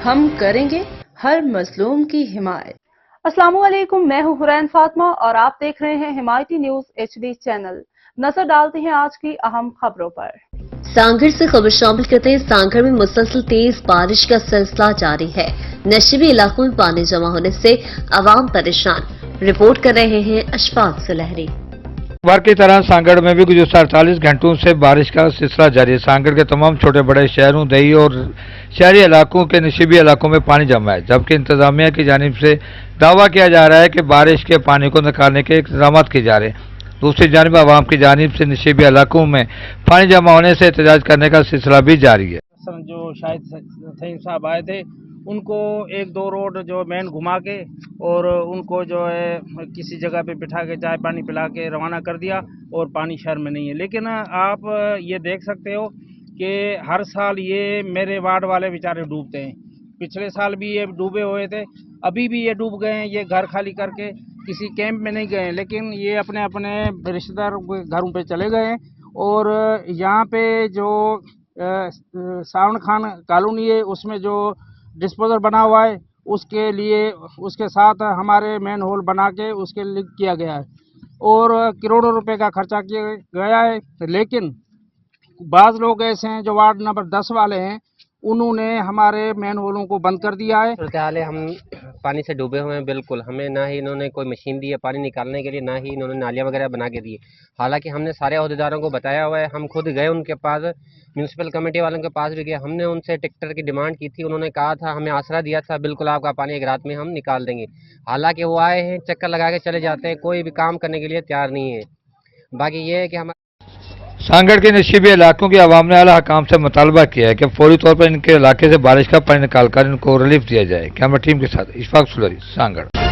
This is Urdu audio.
ہم کریں گے ہر مظلوم کی حمایت۔ السلام علیکم، میں ہوں حرین فاطمہ اور آپ دیکھ رہے ہیں حمایتی نیوز HD چینل۔ نظر ڈالتے ہیں آج کی اہم خبروں پر۔ سانگھڑ سے خبر شامل کرتے ہیں۔ سانگھڑ میں مسلسل تیز بارش کا سلسلہ جاری ہے۔ نشیبی علاقوں میں پانی جمع ہونے سے عوام پریشان، رپورٹ کر رہے ہیں اشفاق سلہری۔ بار کی طرح سانگھڑ میں بھی گزشتہ 48 گھنٹوں سے بارش کا سلسلہ جاری ہے۔ سانگھڑ کے تمام چھوٹے بڑے شہروں، دیہی اور شہری علاقوں کے نشیبی علاقوں میں پانی جمع ہے، جبکہ انتظامیہ کی جانب سے دعویٰ کیا جا رہا ہے کہ بارش کے پانی کو نکالنے کے اقدامات کیے جا رہے ہیں۔ دوسری جانب عوام کی جانب سے نشیبی علاقوں میں پانی جمع ہونے سے احتجاج کرنے کا سلسلہ بھی جاری ہے۔ جو شاہد تھیم صاحب آئے تھے، ان کو ایک دو روڈ جو مین گھما کے اور ان کو جو ہے کسی جگہ پہ بٹھا کے چائے پانی پلا کے روانہ کر دیا، اور پانی شہر میں نہیں ہے۔ لیکن آپ یہ دیکھ سکتے ہو کہ ہر سال یہ میرے وارڈ والے بیچارے ڈوبتے ہیں۔ پچھلے سال بھی یہ ڈوبے ہوئے تھے، ابھی بھی یہ ڈوب گئے ہیں۔ یہ گھر خالی کر کے کسی کیمپ میں نہیں گئے ہیں، لیکن یہ اپنے اپنے رشتہ دار گھروں پہ چلے گئے ہیں۔ اور یہاں پہ جو ساون خان کالونی ہے، اس میں جو ڈسپوزل بنا ہوا ہے، اس کے لیے اس کے ساتھ ہمارے مین ہول بنا کے اس کے لنک کیا گیا ہے، اور کروڑوں روپے کا خرچہ کیا گیا ہے۔ لیکن بعض لوگ ایسے ہیں جو وارڈ نمبر 10 والے ہیں، انہوں نے ہمارے مین ہولوں کو بند کر دیا ہے۔ صورتحال ہے، ہم پانی سے ڈوبے ہوئے ہیں بالکل۔ ہمیں نہ ہی انہوں نے کوئی مشین دی ہے پانی نکالنے کے لیے، نہ ہی انہوں نے نالیاں وغیرہ بنا کے دی ہے۔ حالانکہ ہم نے سارے عہدیداروں کو بتایا ہوا ہے، ہم خود گئے ان کے پاس، میونسپل کمیٹی والوں کے پاس بھی گئے، ہم نے ان سے ٹیکٹر کی ڈیمانڈ کی تھی، انہوں نے کہا تھا، ہمیں آسرا دیا تھا بالکل آپ کا پانی ایک رات میں ہم نکال دیں گے۔ حالانکہ وہ آئے ہیں، چکر لگا کے چلے جاتے ہیں، کوئی بھی کام کرنے کے لیے تیار نہیں ہے۔ باقی یہ ہے کہ ہم سانگھڑ کے نشیبی علاقوں کے عوام نے اعلیٰ حکام سے مطالبہ کیا ہے کہ فوری طور پر ان کے علاقے سے بارش کا پانی نکال کر ان کو ریلیف دیا جائے۔ کیمرہ ٹیم کے ساتھ اشفاق سلہری، سانگھڑ۔